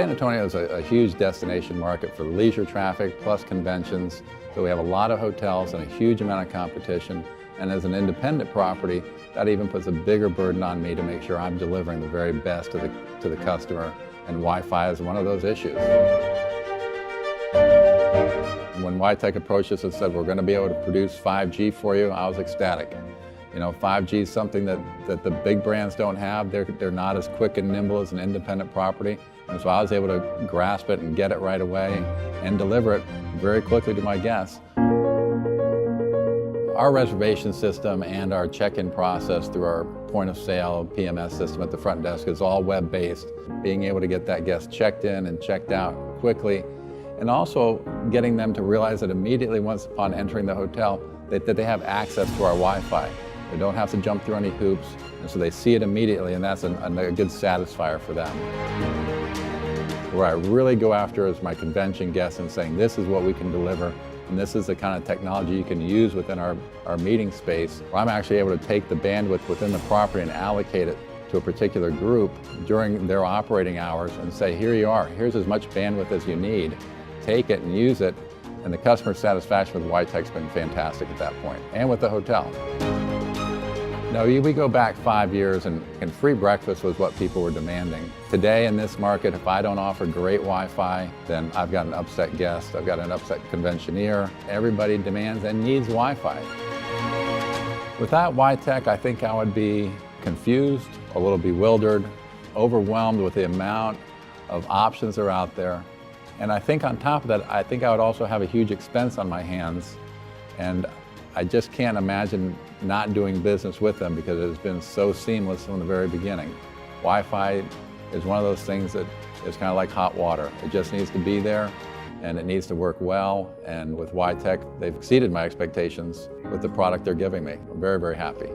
San Antonio is a huge destination market for leisure traffic plus conventions. So we have a lot of hotels and a huge amount of competition. And as an independent property, that even puts a bigger burden on me to make sure I'm delivering the very best to the customer. And Wi-Fi is one of those issues. When Wytec approached us and said, we're going to be able to produce 5G for you, I was ecstatic. You know, 5G is something that the big brands don't have. They're not as quick and nimble as an independent property. And so I was able to grasp it and get it right away and deliver it very quickly to my guests. Our reservation system and our check-in process through our point of sale PMS system at the front desk is all web-based. Being able to get that guest checked in and checked out quickly, and also getting them to realize that immediately once upon entering the hotel that they have access to our Wi-Fi. They don't have to jump through any hoops, and so they see it immediately, and that's a good satisfier for them. Where I really go after is my convention guests and saying, this is what we can deliver, and this is the kind of technology you can use within our meeting space, where I'm actually able to take the bandwidth within the property and allocate it to a particular group during their operating hours and say, here you are, here's as much bandwidth as you need, take it and use it, and the customer satisfaction with Wytec's been fantastic at that point, and with the hotel. No, we go back 5 years and free breakfast was what people were demanding. Today in this market, if I don't offer great Wi-Fi, then I've got an upset guest, I've got an upset conventioneer. Everybody demands and needs Wi-Fi. Without Wytec, I think I would be confused, a little bewildered, overwhelmed with the amount of options that are out there. And I think on top of that, I think I would also have a huge expense on my hands. And I just can't imagine not doing business with them because it has been so seamless from the very beginning. Wi-Fi is one of those things that is kind of like hot water. It just needs to be there and it needs to work well. And with Wytec, they've exceeded my expectations with the product they're giving me. I'm very, very happy.